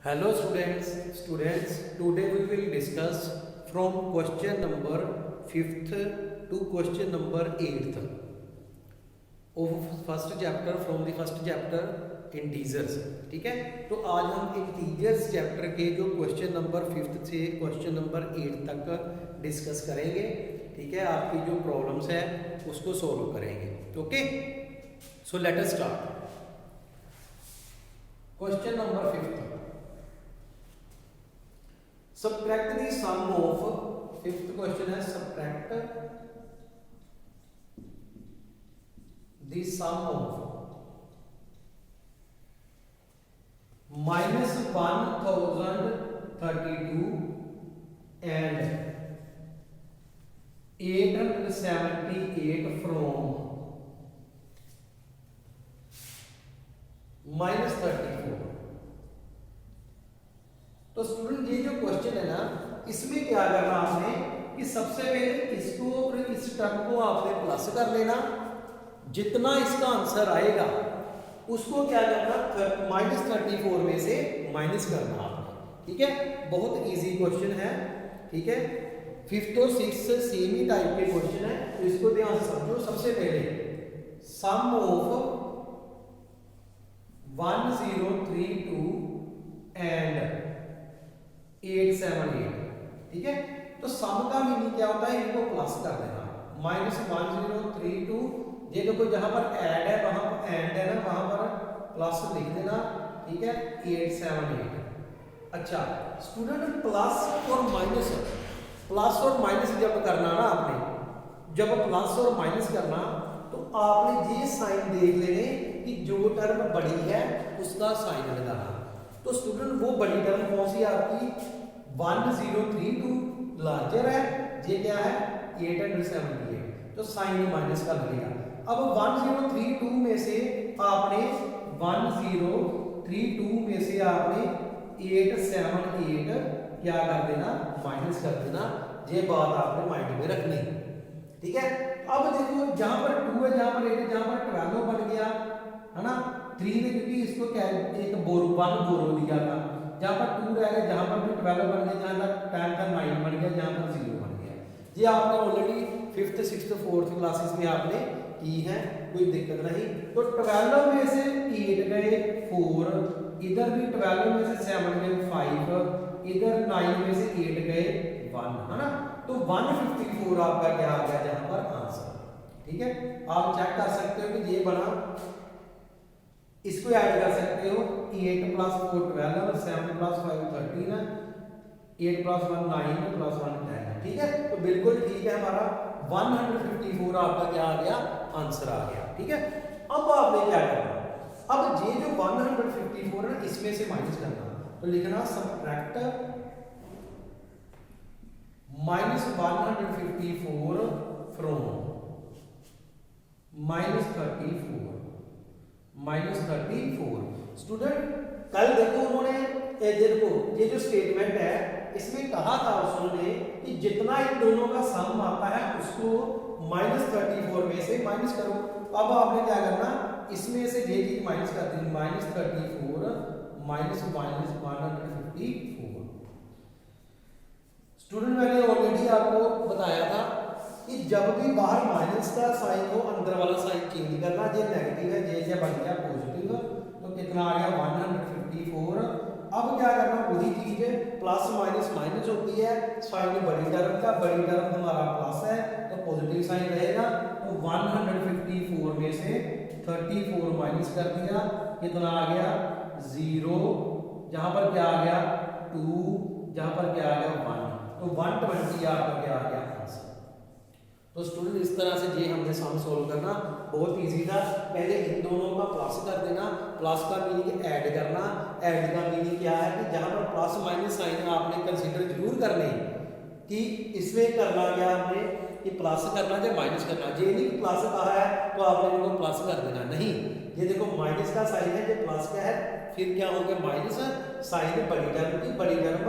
Hello students, today we will discuss from question number 5th to question number 8th of first chapter from the first chapter integers. ठीक है, तो आज हम integers chapter के जो question number 5th से question number 8 तक discuss करेंगे। ठीक है, आपकी जो प्रॉब्लम्स है उसको सॉल्व करेंगे। Okay, so let us start. Question number 5th, subtract the sum of, fifth question है subtract the sum of minus 1032 and 878 from minus 34। तो स्टूडेंट ये जो क्वेश्चन है ना, इसमें क्या करना आपने कि सबसे पहले इसको और इस टर्म को आपने प्लस कर लेना। जितना इसका आंसर आएगा उसको क्या करना, -34 में से माइनस करना आपने। ठीक है, बहुत इजी क्वेश्चन है। ठीक है, 5th और 6th सेम ही टाइप के क्वेश्चन है, तो इसको ध्यान से समझो। सबसे पहले सम ऑफ 1032 एंड 878। ठीक है, तो सम का मीनिंग क्या होता है, इनको प्लस कर देना। -1032, ये देखो जहां पर ऐड है वहां पर एंड है ना, वहां पर प्लस लिख देना। ठीक है, 878। अच्छा स्टूडेंट, प्लस और माइनस जब करना ना आपने, जब प्लस और माइनस करना तो आपने ये साइन देख लेने कि जो टर्म बड़ी है उसका साइन लगाना। तो स्टूडेंट वो बड़ी टर्म कौन सी है आपकी, 1032 लार्जर है, ये क्या है 878, तो साइन माइनस का लगेगा। अब 1032 में से आपने 878 क्या कर देना, माइनस कर देना। ये बात आपने माइंड में रखनी। ठीक है, अब देखो जहां पर 2 है, जहां पर 8 है, जहां पर 12 बन गया है ना। 3 ने क्योंकि इसको क्या एक बोरो दिया था, जहां पर 2 रह गया, जहां पर भी 12 बन गया, जहां तक 10 का 9 बन गया, जहां पर 0 बन गया। ये आपने already 5th 6th 4th classes में आपने की है, कोई दिक्कत नहीं। तो 12 में से 8 गए 4, इधर भी 12 में से 7 गए 5, इधर 9 में से 8 गए 1, है ना। तो 154 आपका क्या आ गया जहां पर आंसर। ठीक है, आप चेक कर सकते हो कि ये बना, इसको ऐड कर सकते हो। 8 + 4 12, 7 + 5 13, 8 + 1 9 + 1 10। ठीक है, तो बिल्कुल ठीक है, हमारा 154 आपका क्या आ गया, आंसर आ गया। ठीक है, अब आपने क्या करना, अब ये जो 154 है इसमें से माइनस करना। तो लिखना सबट्रैक्ट -154 फ्रॉम -34। स्टूडेंट कल देखो उन्होंने ये जो स्टेटमेंट है इसमें कहा था उन्होंने कि जितना इन दोनों का सम आता है उसको -34 में से माइनस करो। अब आपने क्या करना, इसमें से ये चीज माइनस कर देनी, -34 -154। स्टूडेंट मैंने ऑलरेडी आपको बताया था कि जब भी बाहर माइनस का साइन हो, अंदर वाला साइन चेंज करना। ये नेगेटिव है, ये बन गया पॉजिटिव, तो कितना आ गया 154। अब क्या करना, वही चीज है, प्लस माइनस माइनस होती है, साइन बड़ी टर्म का, बड़ी टर्म हमारा प्लस है तो पॉजिटिव साइन रहेगा। तो 154 में से 34 माइनस कर दिया, कितना आ गया 0, जहां पर क्या आ गया 2, जहां पर क्या आ गया 1, तो 120 आपका क्या आ गया आंसर। तो स्टूडेंट इस तरह से ये हमने सम सोल्व करना, बहुत इजी था। पहले इन दोनों का प्लस कर देना, प्लस का मीनिंग ऐड करना। ऐड का मीनिंग क्या है कि जहां पर प्लस माइनस साइन आपने कंसीडर जरूर करने कि इसमें करना क्या आपने कि प्लस करना या माइनस करना। ये नहीं प्लस कहा है तो आपने इनको प्लस कर देना, नहीं। ये देखो माइनस का साइन है, ये प्लस का है, फिर क्या हो गया माइनस साइन बड़ी टर्म की, बड़ी टर्म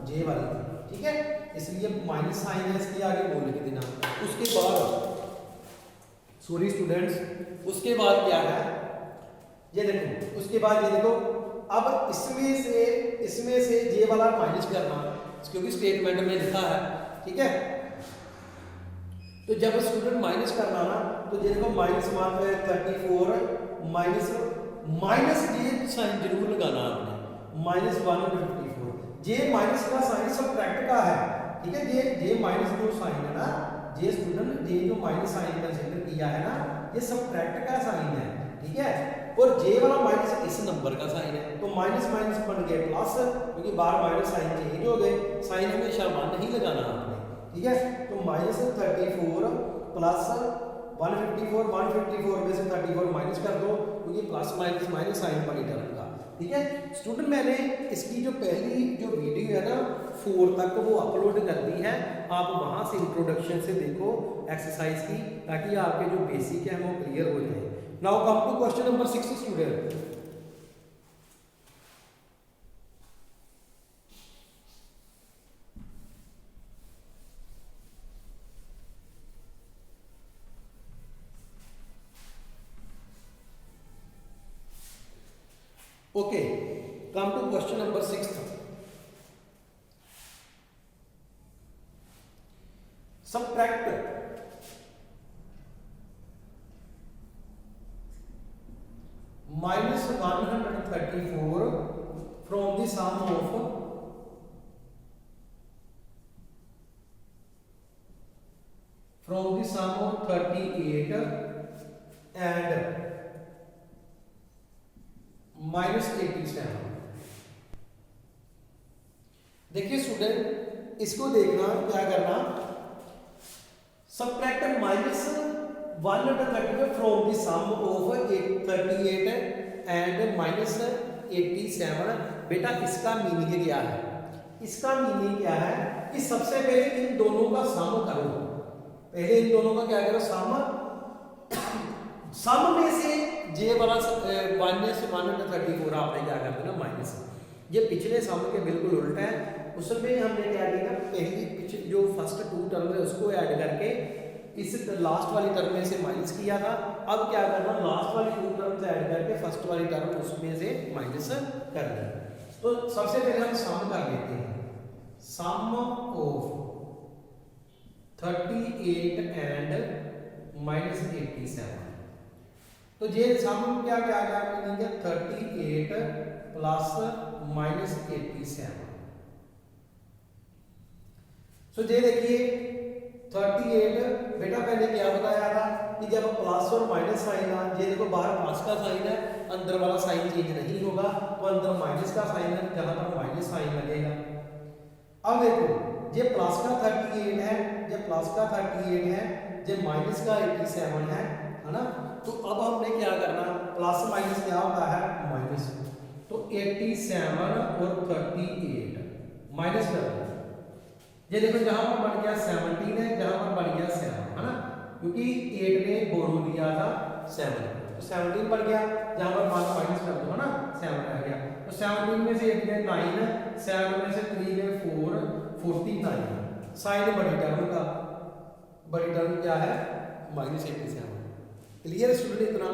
जे वाली थी। ठीक है, इसलिए माइनस साइन है इसके आगे बोल के देना। उसके बाद सॉरी स्टूडेंट्स, उसके बाद क्या है, ये देखो उसके बाद ये देखो अब इसमें से जे वाला माइनस करना, क्योंकि स्टेटमेंट में लिखा है, ठीक है। तो जब स्टूडेंट माइनस करना ना, तो जे देखो -134 माइनस जे साइन जरूर लगाना आपने, -154। जे माइनस का साइन सबट्रैक्ट का है, ठीक है। जे माइनस जो साइन है ना, जे स्टूडेंट जे जो माइनस साइन कंसीडर किया है ना, ये सबट्रैक्ट का साइन है, ठीक है। और जे वाला माइनस इस नंबर का साइन है, तो माइनस माइनस बन गए प्लस, क्योंकि बार माइनस साइन चेंज हो गए। साइन हमेशा 1 ही लगाना आपने, ठीक है। तो -34 प्लस 154 में से 34 माइनस कर दो, क्योंकि प्लस माइनस माइनस साइन बड़ी टर्म का, ठीक है। स्टूडेंट मैंने इसकी जो पहली जो वीडियो है ना 4 तक वो अपलोड कर दी है, आप वहाँ से इंट्रोडक्शन से देखो एक्सरसाइज की, ताकि आपके जो बेसिक है वो क्लियर हो जाए। Now come to question number 6 student. Okay, come to question number 6। Subtract -134 from the sum of -38 and -87। देखिए स्टूडेंट, इसको देखना क्या करना, subtract -134 from the sum of 38 and -87। बेटा इसका मीनिंग क्या है? इसका मीनिंग क्या है कि सबसे पहले इन दोनों का सम करो। पहले इन दोनों का क्या करो, सम में से जे वाला -134 आपने क्या कर देना माइनस। ये पिछले सम के बिल्कुल उल्टा है। उसमें हमने क्या किया, पहली जो फर्स्ट 2 टर्म है उसको ऐड करके इस लास्ट वाली टर्म में से माइनस किया था। अब क्या करना, लास्ट वाली 2 टर्म ऐड करके फर्स्ट वाली टर्म उसमें से माइनस करना। तो सबसे पहले हम सम कर लेते हैं, सम ऑफ 38 एंड -87। तो ये सम क्या क्या आ गया, 38 प्लस -87। सो ये देखिए 38 बेटा पहले क्या बताया था कि जब प्लस और माइनस साइन आ, ये देखो बाहर प्लस का साइन है, अंदर वाला साइन चेंज नहीं होगा, तो अंदर माइनस का साइन है, जहां पर माइनस साइन लगेगा। अब देखो ये प्लस का 38 है, ये प्लस का 38 है, ये माइनस का 87 है ना। तो अब हमने क्या करना, प्लस माइनस क्या होता है, माइनस। तो 87 और 38 माइनस कर दो। ये देखो जहां पर बन गया 17 है, जहां पर बन गया 7 है ना, क्योंकि 8 ने बोरो दिया था 7, तो 17 बन गया, जहां पर माइनस कर दो है ना, 7 रह गया। तो 17 में से 8 गए 9, 7 में से 3 गए 4, 49। साइन बड़ी टर्म का, बड़ी टर्म क्या है, -87। क्लियर स्टूडेंट इतना?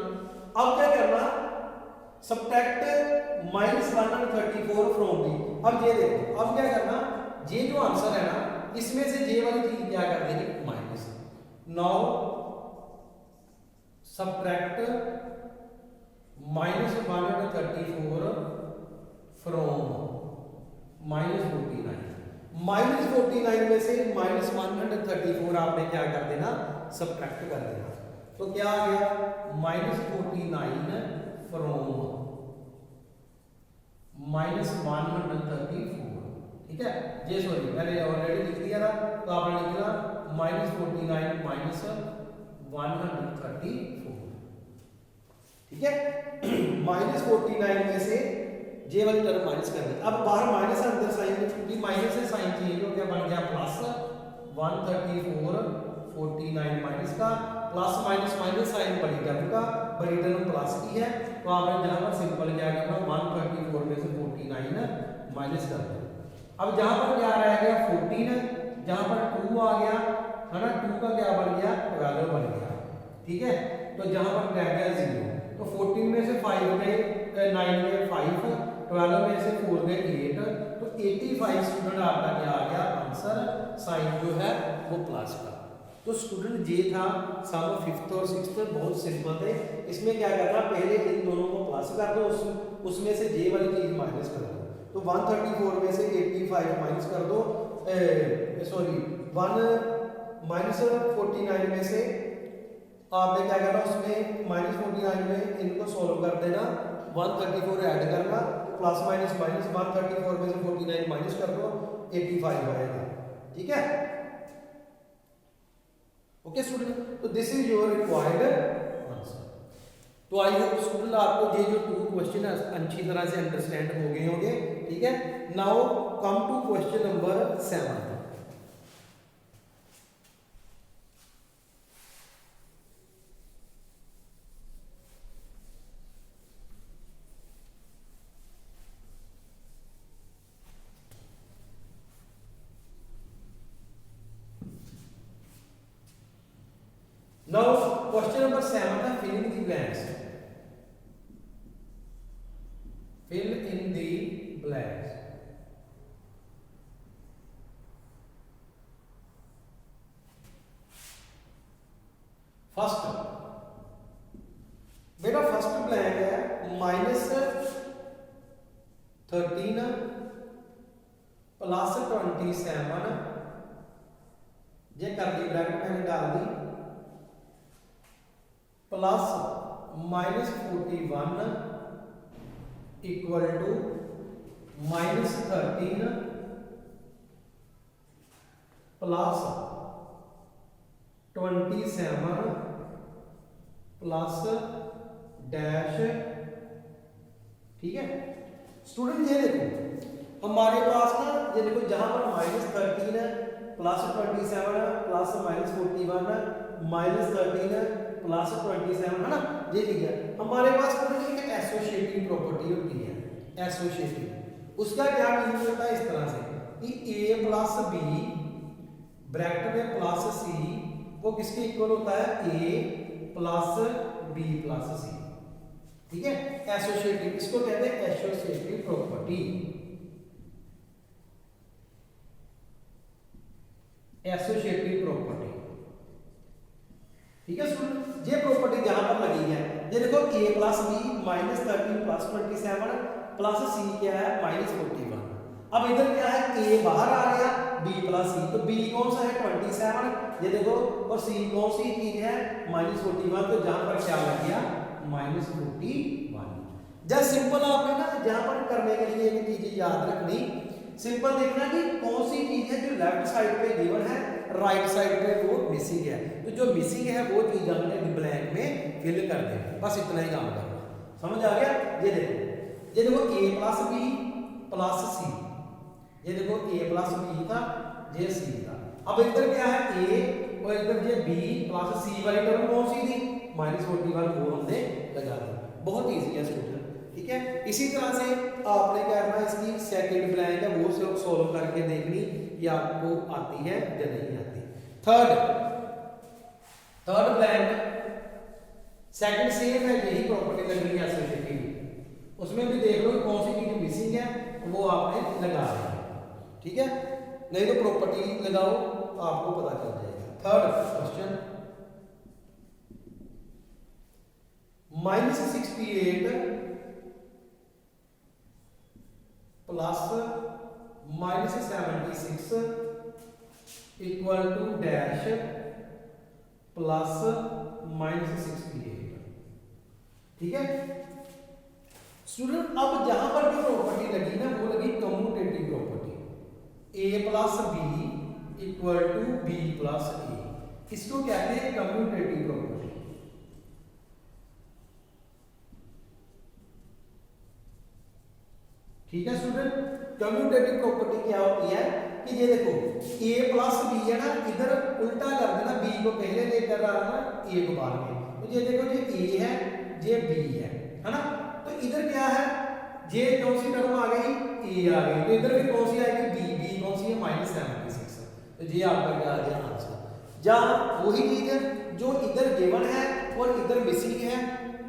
अब क्या करना, सबट्रैक्ट -134 फ्रॉम दी। अब ये देखो, अब क्या करना, ये जो आंसर है ना, इसमें से जे वाली चीज क्या कर देनी, माइनस। Now subtract -134 from -49। -49 में से -134 आपने क्या कर देना, सबट्रैक्ट कर देना। तो क्या आ गया, -49 फ्रॉम -134, ठीक है। ये सॉरी मैंने ऑलरेडी लिख दिया था, तो आपने लिखना -49 -134, ठीक है। -49 में से जे वाली टर्म माइनस करनी। अब बाहर माइनस है, अंदर साइन, क्योंकि माइनस से साइन चेंज हो गया, बन गया प्लस 134 49 माइनस का, प्लस माइनस माइनस साइन बड़ी टर्म का, बड़ी टर्म प्लस की है, तो आपने जहां पर सिंपल क्या करना, 134 में से 49 माइनस कर दो। अब जहां पर क्या रह गया 14, जहां पर 2 आ गया है ना, 2 का क्या बन गया, 12 बन गया, ठीक है। तो जहां पर रह गया 0, तो 14 में से 5 गए 9 गए 5, 12 में से 4 गए 8, तो 85 स्टूडेंट आपका क्या आ गया आंसर, साइन जो है वो प्लस का। तो स्टूडेंट ये था सम 5th और 6th, बहुत सिंपल थे। इसमें क्या करना, पहले इन दोनों को प्लस कर दो, उसमें से जे वाली चीज माइनस कर दो। तो 134 में से 85 माइनस कर दो, सॉरी 1 -49 में से आपने क्या करना, उसमें -49 में इनको सॉल्व कर देना, 134 ऐड करना, प्लस माइनस माइनस 134 में से 49 माइनस कर दो, 85 आएगा। ठीक है, ओके स्टूडेंट, तो this is your required answer. तो आई होप स्टूडेंट आपको ये जो 2 क्वेश्चन अच्छी तरह से अंडरस्टैंड हो गए होंगे। ठीक है, now come to question number 7। Now question number 7 है fill in the blanks. Fill in the blanks. First बेटा फर्स्ट ब्लैंक है -13 प्लस 27, ये कर्ली ब्रैकेट मैंने डाल दी, plus -41 equal to -13 plus 27 plus dash. ठीक है स्टूडेंट, ये देखो हमारे पास ना, ये देखो जहां पर -13 प्लस 27 प्लस -41 -13 प्लस 27 है ना, ये चीज है हमारे पास। एक एसोसिएटिव प्रॉपर्टी होती है, एसोसिएटिव, उसका क्या मीनिंग होता है इस तरह से कि a प्लस बी ब्रैकेट में प्लस सी वो किसके इक्वल होता है, a प्लस बी प्लस सी। ठीक है, एसोसिएटिव, इसको कहते हैं एसोसिएटिव प्रॉपर्टी, एसोसिएटिव प्रॉपर्टी। ठीक है स्टूडेंट, ये प्रॉपर्टी जहां पर लगी है, ये देखो a plus B -13 plus 27 plus C क्या है -41। अब इधर क्या है, a बाहर आ गया, b प्लस सी, तो b कौन सा है 27, ये देखो, और c कौन सी चीज है -41, तो जहां पर क्या लग गया -41। जस्ट सिंपल आपने ना जहां पर करने के लिए एक चीज याद रखनी, सिंपल देखना कि कौन सी चीज है जो लेफ्ट साइड पे गिवन है, राइट साइड पे वो मिसिंग है, तो जो मिसिंग है वो चीज हमने ब्लैंक में फिल कर देनी, बस इतना ही काम करना। समझ आ गया, ये देखो a प्लस बी प्लस सी, ये देखो a प्लस बी था, ये सी था। अब इधर क्या है a और इधर ये b प्लस सी वाली टर्म कौन सी थी -41, वो हमने लगा दी। बहुत इजी है स्टूडेंट। ठीक है, इसी तरह से आपने क्या करना, इसकी सेकंड ब्लैंक है वो सॉल्व करके देखनी कि आपको आती है या नहीं आती। थर्ड ब्लैंक सेकंड सेम है, यही प्रॉपर्टी लग रही है एसोसिएटिव, उसमें भी देख लो कौन सी चीज मिसिंग है वो आपने लगा दी। ठीक है, नहीं तो प्रॉपर्टी लगाओ आपको पता चल जाएगा। Third question -68 plus -76 equal to dash plus -68। ठीक है स्टूडेंट, अब जहां पर जो प्रॉपर्टी लगी ना वो लगी commutative property, a plus B equal to B plus A, इसको कहते हैं कम्यूटेटिव प्रॉपर्टी। ठीक है स्टूडेंट, कम्यूटेटिव प्रॉपर्टी क्या होती है कि ये देखो a प्लस बी है ना, इधर उल्टा कर देना, b को पहले लेकर आना, a को बाद में, तो ये देखो ये a है, ये b है ना, तो इधर क्या है, ये कौन सी टर्म आ गई, a आ गई, तो इधर भी कौन सी आएगी, b कौन सी है -76, तो ये आपका क्या आ गया आंसर। जहां वही चीज है जो इधर गिवन है और इधर मिसिंग है।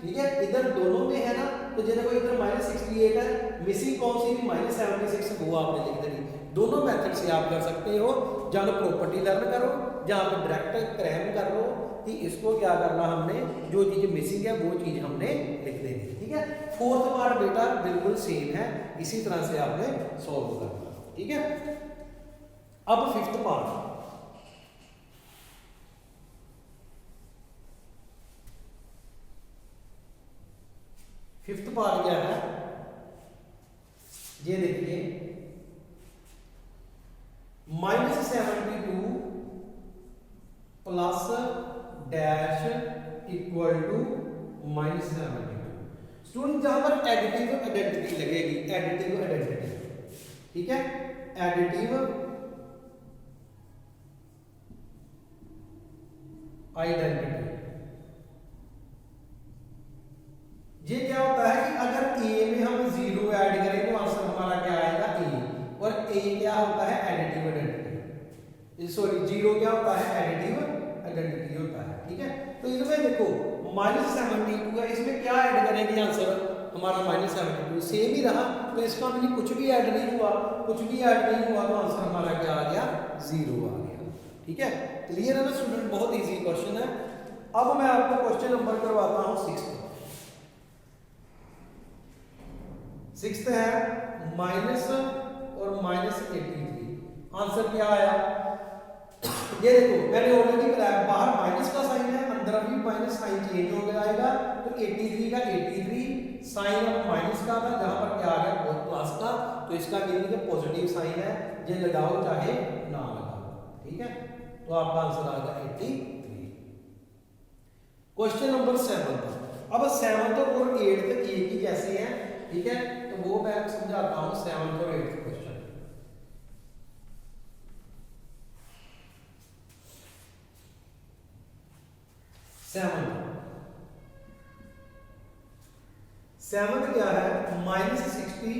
ठीक है, इधर दोनों में है ना तो जो देखो इधर -68 है, मिसिंग कौन सी थी -76, वो आपने लिख देनी। दोनों मेथड से आप कर सकते हो, या तो प्रॉपर्टी लर्न करो या आप डायरेक्ट क्रैम कर लो कि इसको क्या करना, हमने जो चीज़ मिसिंग है वो चीज़ हमने लिख देनी। ठीक है, फोर्थ पार्ट बेटा बिल्कुल सेम है, इसी तरह से आपने सॉल्व करना। ठीक है, अब फिफ्थ पार्ट, फिफ्थ पार्ट क्या है, ये देखिए -72 plus dash equal to -72। Student जहां पर एडिटिव आइडेंटिटी लगेगी, एडिटिव आइडेंटिटी, ठीक है, एडिटिव आइडेंटिटी, ये क्या होता है कि अगर ए में हम 0 ऐड करें तो आंसर हमारा क्या आएगा ए, और ए क्या होता है एडिटिव आइडेंटिटी, सॉरी 0 क्या होता है एडिटिव आइडेंटिटी होता है। ठीक है, तो इसमें देखो -72 है, इसमें क्या ऐड करेंगे, आंसर हमारा -72 सेम ही रहा, तो इसका मतलब कुछ भी ऐड नहीं हुआ, कुछ भी ऐड नहीं हुआ, तो आंसर हमारा क्या आ गया 0 आ गया। ठीक है, क्लियर है ना स्टूडेंट, बहुत इजी क्वेश्चन है। अब मैं आपको क्वेश्चन नंबर करवाता हूं 6th है माइनस और -83, आंसर क्या आया, ये देखो मैंने ऑलरेडी बताया, बाहर माइनस का साइन है, अंदर भी माइनस साइन चेंज हो जाएगा, तो 83 का 83 साइन अब माइनस का था, जहां पर क्या आ गया प्लस का, तो इसका मीनिंग पॉजिटिव साइन है, ये लगाओ चाहे ना लगाओ। ठीक है, तो आपका आंसर आ गया 83। क्वेश्चन नंबर 7, अब 7th और 8th एक ही जैसे हैं। ठीक है, तो वो मैं समझाता हूं 7th और 8th क्वेश्चन। 7th क्या है, -60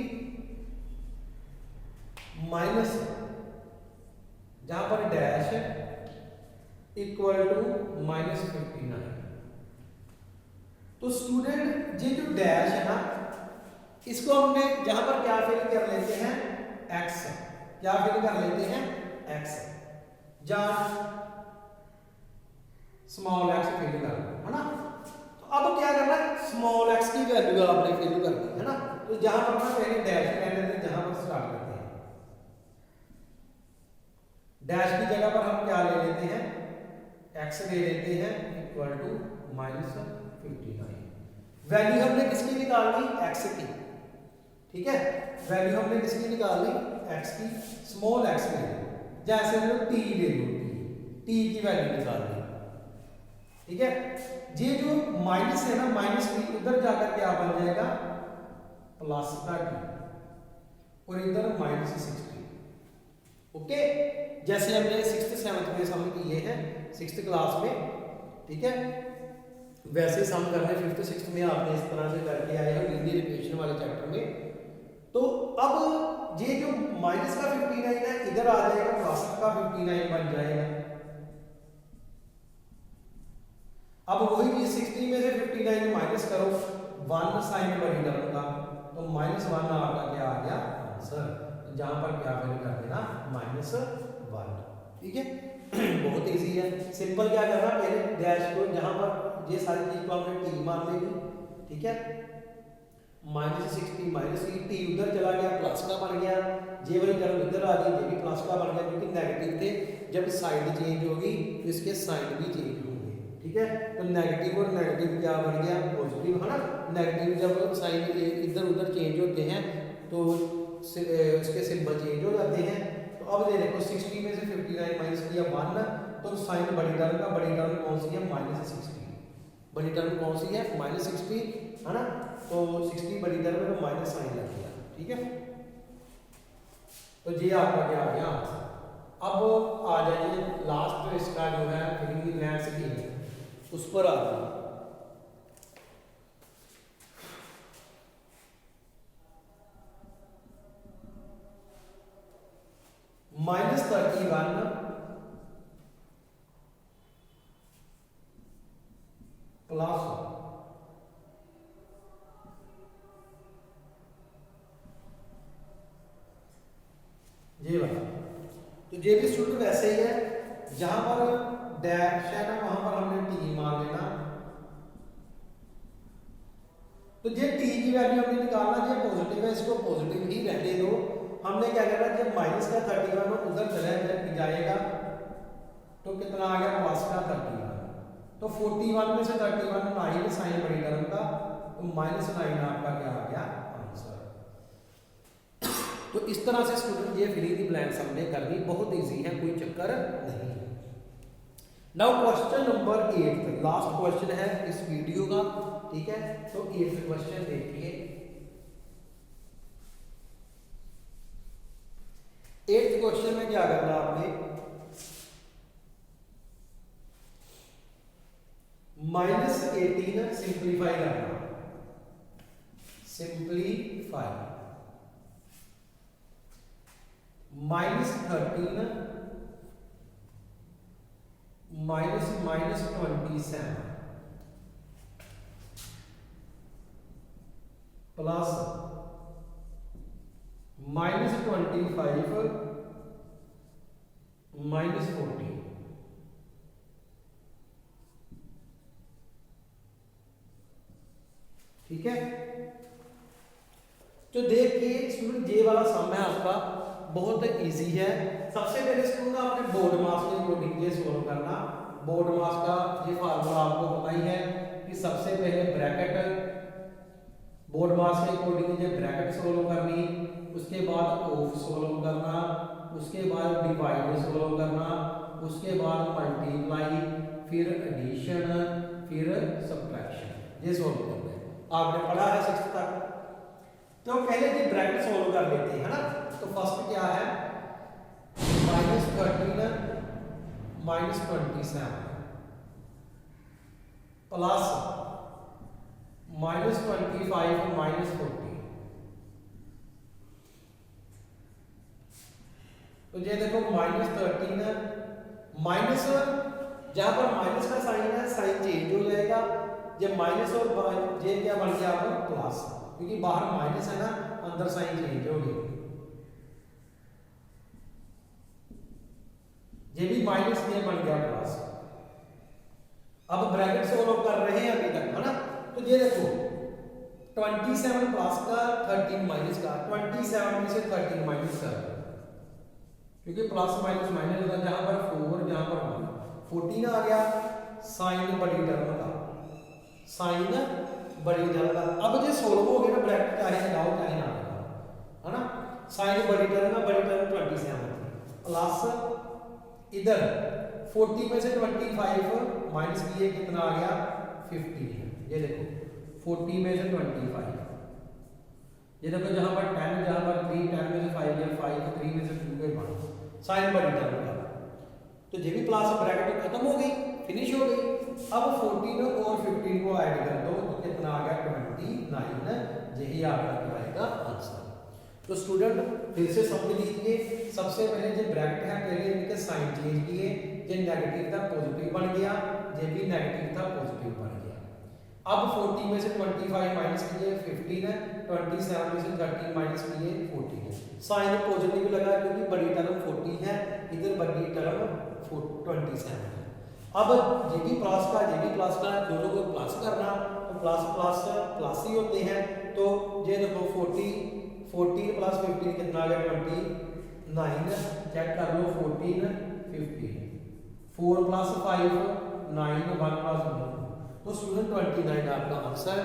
माइनस जहां पर डैश इक्वल टू -59। तो स्टूडेंट ये जो डैश है ना, इसको हमने जहां पर क्या फिल कर लेते हैं x, क्या फिल कर लेते हैं x, या स्मॉल x फिल कर लो, है ना। तो अब क्या करना है, स्मॉल x की वैल्यू आपने फिल करनी है ना, तो जहां पर ना पहले डैश ले लेते हैं, जहां पर स्टार्ट करते हैं डैश की जगह पर हम क्या ले लेते हैं x ले लेते हैं इक्वल टू -59। वैल्यू हमने किसकी निकालनी, x की। ठीक है, वैल्यू हमने किसकी निकालनी, x की, स्मॉल x ले लो, जैसे लो t ले लो, t की वैल्यू निकालनी। ठीक है, ये जो माइनस है ना, -t उधर जाकर क्या बन जाएगा +30, और इधर -60। ओके, जैसे हमने 6th 7th में सम किए हैं 6th क्लास में। ठीक है, वैसे सम करने 5th 6th में आपने इस तरह से करके आए हो लीनियर इक्वेशन वाले चैप्टर में। तो अब ये जो माइनस का 59 है इधर आ जाएगा, प्लस का 59 बन जाएगा। अब वही चीज 60 में से 59 माइनस करो, 1 साइन बड़ी टर्म का, तो -1 आपका क्या आ गया आंसर, तो जहां पर क्या फिल कर देना -1। ठीक है, बहुत इजी है, सिंपल क्या करना, पहले डैश को जहां पर ये सारी चीज को हमने टी मान लेनी। ठीक है, -60 -t उधर चला गया, प्लस का बन गया, ये वाली टर्म इधर आ गई, ये भी प्लस का बन गया, क्योंकि नेगेटिव थे, जब साइड चेंज होगी तो इसके साइन भी चेंज होंगे। ठीक है, तो नेगेटिव और नेगेटिव क्या बन गया पॉजिटिव, है ना। नेगेटिव जब साइन इधर उधर चेंज होते हैं तो उसके सिंबल चेंज हो जाते हैं। तो अब ये देखो 60 में से 59 माइनस किया 1, तो साइन बड़ी टर्म का, बड़ी टर्म कौन सी है -60, बड़ी टर्म कौन सी है -60, है ना। तो 60 बड़ी टर्म में तो माइनस साइन लग गया। ठीक है, तो ये आपका क्या आ गया। अब आ जाइए लास्ट इसका जो है फिलिंग ब्लैंक्स की, उस पर आ जाइए। -31 प्लस ये वाला। तो ये भी स्टूडेंट वैसे ही है, जहां पर डैश है ना वहां पर हमने टी मान लेना। तो ये टी की वैल्यू हमने निकालना, ये पॉजिटिव है इसको पॉजिटिव ही रहने दो। हमने क्या करना, जब माइनस का 31 उधर चला जाएगा तो कितना आ गया प्लस का 31। तो 41 में से 31 9 साइन बड़ी टर्म का, तो -9 आपका क्या आ गया आंसर। तो इस तरह से स्टूडेंट ये फिल इन द ब्लैंक्स हमने करनी, बहुत इजी है, कोई चक्कर नहीं है। Now question number 8, last question है इस वीडियो का, ठीक है। तो 8th क्वेश्चन देखिए। 8th क्वेश्चन में क्या करना आपने, -18 सिंप्लीफाई करना, सिंप्लीफाई -13 -27 प्लस -25 -40। ठीक है। तो देखिए स्टूडेंट ये वाला सम है आपका, बहुत इजी है। सबसे पहले स्टूडेंट आपने बोर्ड मास के अकॉर्डिंग ये सोल्व करना। बोर्ड मास का ये फार्मूला आपको पता ही है कि सबसे पहले ब्रैकेट, बोर्ड मास के अकॉर्डिंग ये ब्रैकेट सोल्व करनी, उसके बाद ऑफ सोल्व करना, उसके बाद डिवाइड सोल्व करना, उसके बाद मल्टीप्लाई, फिर एडिशन, फिर सब्ट्रैक्शन, ये सोल्व करना है। आपने पढ़ा है 6th तक। तो पहले ये ब्रैकेट सोल्व कर लेते हैं, है ना। तो फर्स्ट क्या है, -13 -27 प्लस -25 -40। तो ये देखो -13 माइनस, जहां पर माइनस का साइन है साइन चेंज हो जाएगा, ये माइनस और ये क्या बन गया आपका प्लस, क्योंकि बाहर माइनस है ना, अंदर साइन चेंज हो गया। ये भी माइनस ये बन गया प्लस। अब ब्रैकेट सोल्व कर रहे हैं अभी तक, है ना। तो ये देखो 27 प्लस का 13 माइनस का, 27 में से 13 माइनस कर, क्योंकि प्लस माइनस माइनस होता है, जहां पर 4 जहां पर 1, 14 आ गया साइन बड़ी टर्म का, साइन बड़ी टर्म का। अब ये सोल्व हो गया ना, ब्रैकेट चाहे लगाओ चाहे ना लगाओ, है ना। साइन बड़ी टर्म में बड़ी टर्म 27 प्लस इधर 40 में से 25 माइनस किए कितना आ गया 50। ये देखो 40 में से 25, ये देखो जहां पर 10 जहां पर 3, 10 में से 5 या 5 3 में से 2 के 1, साइन बड़ी टर्म का। तो ये भी प्लस ब्रैकेट खत्म हो गई, फिनिश हो गई। अब 14 और 15 को ऐड कर दो तो कितना आ गया 29, यही आपका क्या आएगा आंसर। तो स्टूडेंट फिर से समझ लीजिए, सबसे पहले जो ब्रैकेट है पहले इनके साइन चेंज किए, ये नेगेटिव था पॉजिटिव बन गया, ये भी नेगेटिव था पॉजिटिव बन गया। अब 40 में से 25 माइनस किए 15, 27 में से 13 माइनस किए 14। साइन पॉजिटिव लगा क्योंकि बड़ी टर्म 40 है, इधर बड़ी टर्म 27 है। अब ये भी प्लस का ये भी प्लस का, दोनों को प्लस करना, तो प्लस प्लस प्लस ही होते हैं। तो ये देखो 14 प्लस 15 कितना आ गया 29, चेक कर लो 14 15, 4 प्लस 5 9, 1 प्लस 1। तो स्टूडेंट 29 आपका आंसर।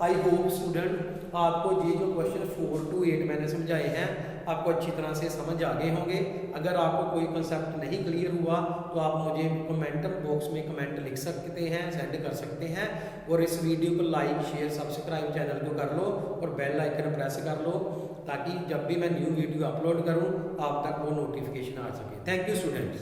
आई होप स्टूडेंट आपको ये जो क्वेश्चन 4 to 8 मैंने समझाए हैं आपको अच्छी तरह से समझ आ गए होंगे। अगर आपको कोई कंसेप्ट नहीं क्लियर हुआ तो आप मुझे कमेंट बॉक्स में कमेंट लिख सकते हैं, सेंड कर सकते हैं। और इस वीडियो को लाइक शेयर सब्सक्राइब चैनल को कर लो और बेल आइकन प्रेस कर लो, ताकि जब भी मैं न्यू वीडियो अपलोड करूं आप तक वो नोटिफिकेशन आ सके। Thank you students.